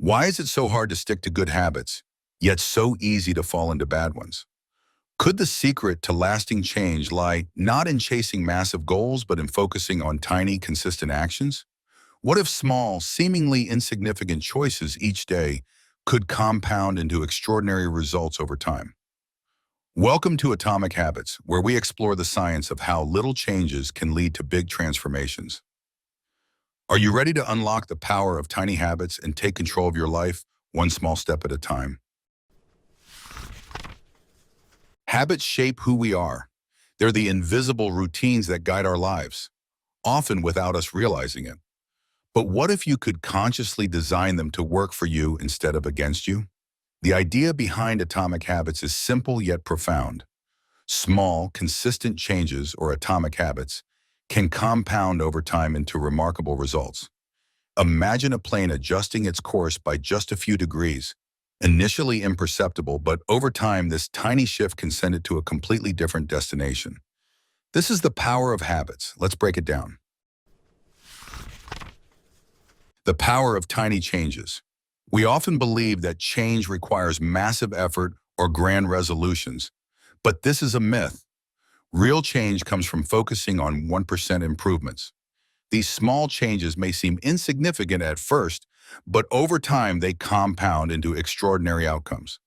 Why is it so hard to stick to good habits, yet so easy to fall into bad ones? Could the secret to lasting change lie not in chasing massive goals, but in focusing on tiny, consistent actions? What if small, seemingly insignificant choices each day could compound into extraordinary results over time? Welcome to Atomic Habits, where we explore the science of how little changes can lead to big transformations. Are you ready to unlock the power of tiny habits and take control of your life, one small step at a time? Habits shape who we are. They're the invisible routines that guide our lives, often without us realizing it. But what if you could consciously design them to work for you instead of against you? The idea behind Atomic Habits is simple yet profound. Small, consistent changes, or atomic habits, can compound over time into remarkable results. Imagine a plane adjusting its course by just a few degrees. Initially imperceptible, but over time this tiny shift can send it to a completely different destination. This is the power of habits. Let's break it down. The power of tiny changes. We often believe that change requires massive effort or grand resolutions, but this is a myth. Real change comes from focusing on 1% improvements. These small changes may seem insignificant at first, but over time they compound into extraordinary outcomes.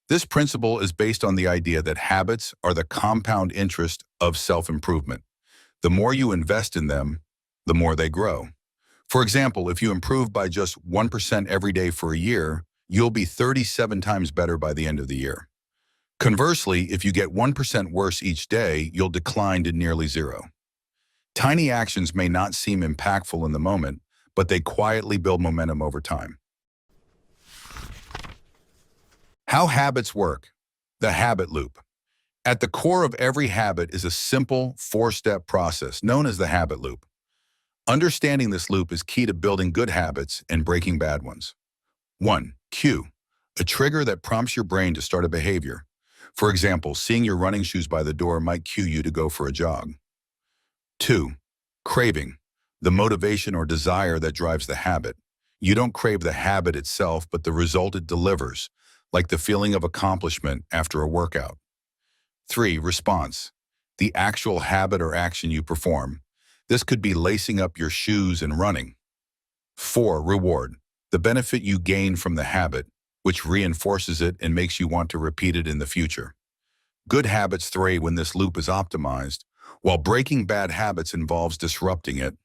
This principle is based on the idea that habits are the compound interest of self-improvement. The more you invest in them, the more they grow. For example, if you improve by just 1% every day for a year, you'll be 37 times better by the end of the year. Conversely, if you get 1% worse each day, you'll decline to nearly zero. Tiny actions may not seem impactful in the moment, but they quietly build momentum over time. How habits work. The habit loop. At the core of every habit is a simple four-step process known as the habit loop. Understanding this loop is key to building good habits and breaking bad ones. 1. Cue. A trigger that prompts your brain to start a behavior. For example, seeing your running shoes by the door might cue you to go for a jog. 2. Craving. The motivation or desire that drives the habit. You don't crave the habit itself, but the result it delivers, like the feeling of accomplishment after a workout. 3. Response. The actual habit or action you perform. This could be lacing up your shoes and running. 4. Reward. The benefit you gain from the habit, which reinforces it and makes you want to repeat it in the future. Good habits thrive when this loop is optimized, while breaking bad habits involves disrupting it.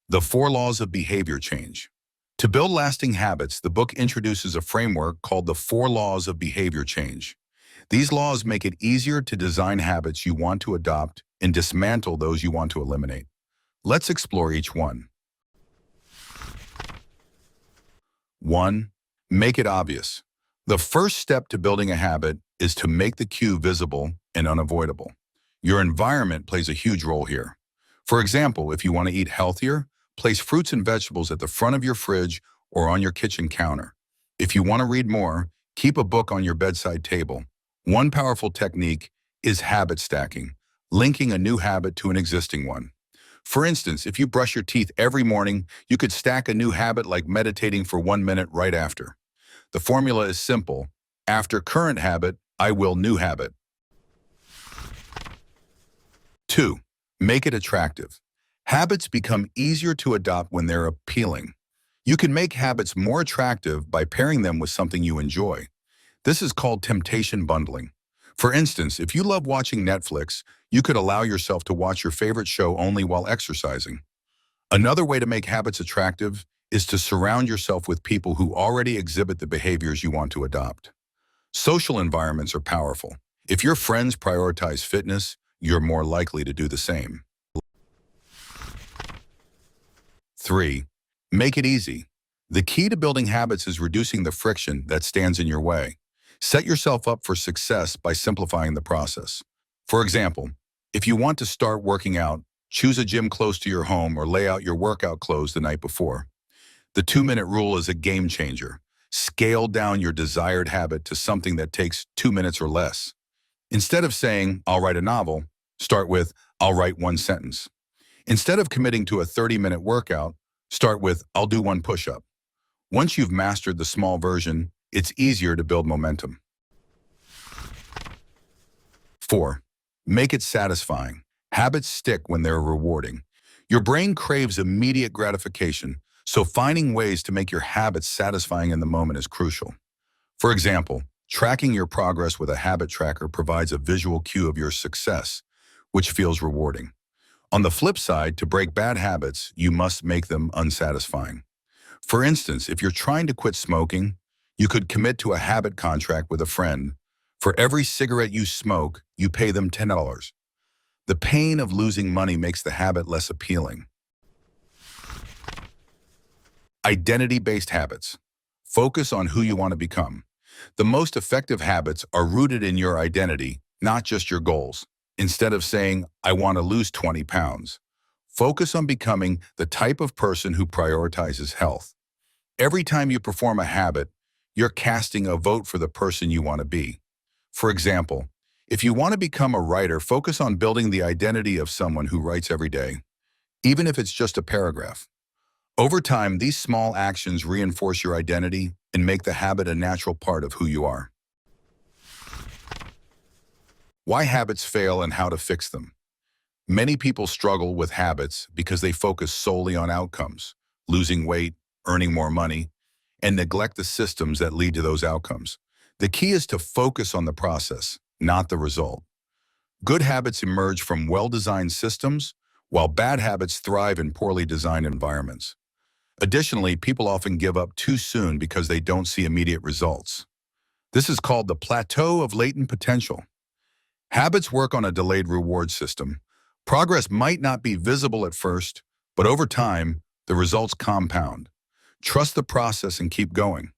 The 4 laws of behavior change. To build lasting habits, the book introduces a framework called the 4 laws of behavior change. These laws make it easier to design habits you want to adopt and dismantle those you want to eliminate. Let's explore each one. 1. Make it obvious. The first step to building a habit is to make the cue visible and unavoidable. Your environment plays a huge role here. For example, if you want to eat healthier, place fruits and vegetables at the front of your fridge or on your kitchen counter. If you want to read more, keep a book on your bedside table. One powerful technique is habit stacking, linking a new habit to an existing one. For instance, if you brush your teeth every morning, you could stack a new habit like meditating for 1 minute right after. The formula is simple. After current habit, I will new habit. 2. Make it attractive. Habits become easier to adopt when they're appealing. You can make habits more attractive by pairing them with something you enjoy. This is called temptation bundling. For instance, if you love watching Netflix, you could allow yourself to watch your favorite show only while exercising. Another way to make habits attractive is to surround yourself with people who already exhibit the behaviors you want to adopt. Social environments are powerful. If your friends prioritize fitness, you're more likely to do the same. 3. Make it easy. The key to building habits is reducing the friction that stands in your way. Set yourself up for success by simplifying the process. For example, if you want to start working out, choose a gym close to your home or lay out your workout clothes the night before. The 2-minute rule is a game changer. Scale down your desired habit to something that takes 2 minutes or less. Instead of saying, I'll write a novel, start with, I'll write 1 sentence. Instead of committing to a 30-minute workout, Start with, I'll do one push-up. Once you've mastered the small version, it's easier to build momentum. 4. Make it satisfying. Habits stick when they're rewarding. Your brain craves immediate gratification, so finding ways to make your habits satisfying in the moment is crucial. For example, tracking your progress with a habit tracker provides a visual cue of your success, which feels rewarding. On the flip side, to break bad habits, you must make them unsatisfying. For instance, if you're trying to quit smoking, you could commit to a habit contract with a friend. For every cigarette you smoke, you pay them $10. The pain of losing money makes the habit less appealing. Identity-based habits. Focus on who you want to become. The most effective habits are rooted in your identity, not just your goals. Instead of saying, I want to lose 20 pounds, focus on becoming the type of person who prioritizes health. Every time you perform a habit, you're casting a vote for the person you want to be. For example, if you want to become a writer, focus on building the identity of someone who writes every day, even if it's just a paragraph. Over time, these small actions reinforce your identity and make the habit a natural part of who you are. Why habits fail and how to fix them. Many people struggle with habits because they focus solely on outcomes, losing weight, earning more money, and neglect the systems that lead to those outcomes. The key is to focus on the process, not the result. Good habits emerge from well-designed systems, while bad habits thrive in poorly designed environments. Additionally, people often give up too soon because they don't see immediate results. This is called the plateau of latent potential. Habits work on a delayed reward system. Progress might not be visible at first, but over time, the results compound. Trust the process and keep going.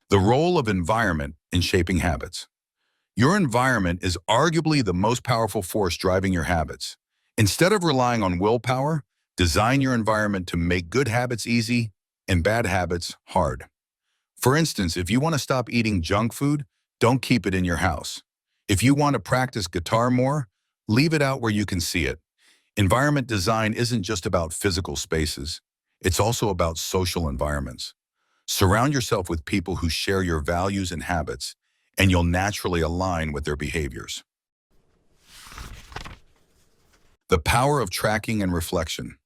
The role of environment in shaping habits. Your environment is arguably the most powerful force driving your habits. Instead of relying on willpower, design your environment to make good habits easy and bad habits hard. For instance, if you want to stop eating junk food, don't keep it in your house. If you want to practice guitar more, leave it out where you can see it. Environment design isn't just about physical spaces. It's also about social environments. Surround yourself with people who share your values and habits, and you'll naturally align with their behaviors. The power of tracking and reflection.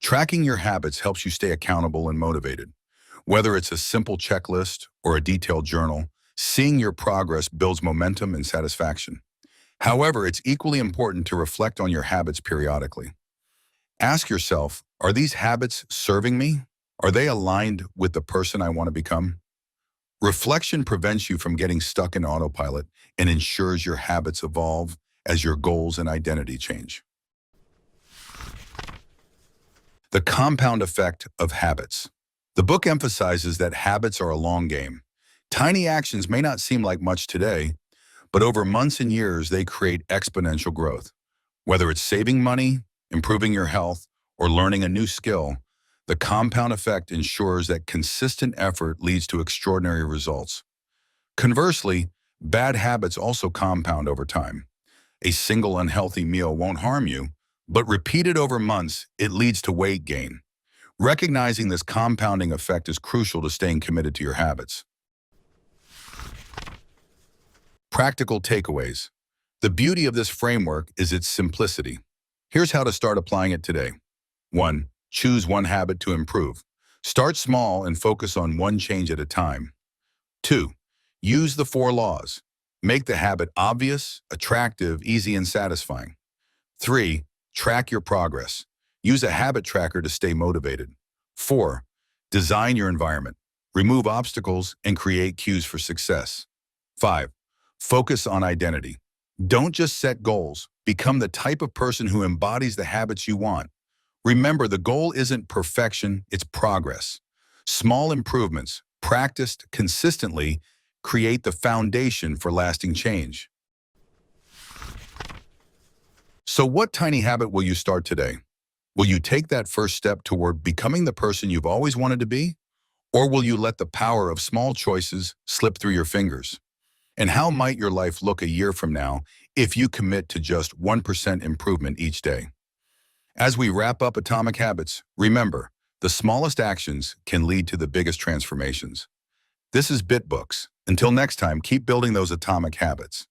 Tracking your habits helps you stay accountable and motivated. Whether it's a simple checklist or a detailed journal, seeing your progress builds momentum and satisfaction. However, it's equally important to reflect on your habits periodically. Ask yourself, are these habits serving me? Are they aligned with the person I want to become? Reflection prevents you from getting stuck in autopilot and ensures your habits evolve as your goals and identity change. The compound effect of habits. The book emphasizes that habits are a long game. Tiny actions may not seem like much today, but over months and years, they create exponential growth. Whether it's saving money, improving your health, or learning a new skill, the compound effect ensures that consistent effort leads to extraordinary results. Conversely, bad habits also compound over time. A single unhealthy meal won't harm you, but repeated over months, it leads to weight gain. Recognizing this compounding effect is crucial to staying committed to your habits. Practical takeaways. The beauty of this framework is its simplicity. Here's how to start applying it today. 1. Choose one habit to improve. Start small and focus on one change at a time. 2. Use the 4 laws. Make the habit obvious, attractive, easy, and satisfying. 3. Track your progress. Use a habit tracker to stay motivated. 4. Design your environment. Remove obstacles and create cues for success. 5. Focus on identity. Don't just set goals. Become the type of person who embodies the habits you want. Remember, the goal isn't perfection, it's progress. Small improvements, practiced consistently, create the foundation for lasting change. So what tiny habit will you start today? Will you take that first step toward becoming the person you've always wanted to be? Or will you let the power of small choices slip through your fingers? And how might your life look a year from now if you commit to just 1% improvement each day? As we wrap up Atomic Habits, remember, the smallest actions can lead to the biggest transformations. This is BitBooks. Until next time, keep building those atomic habits.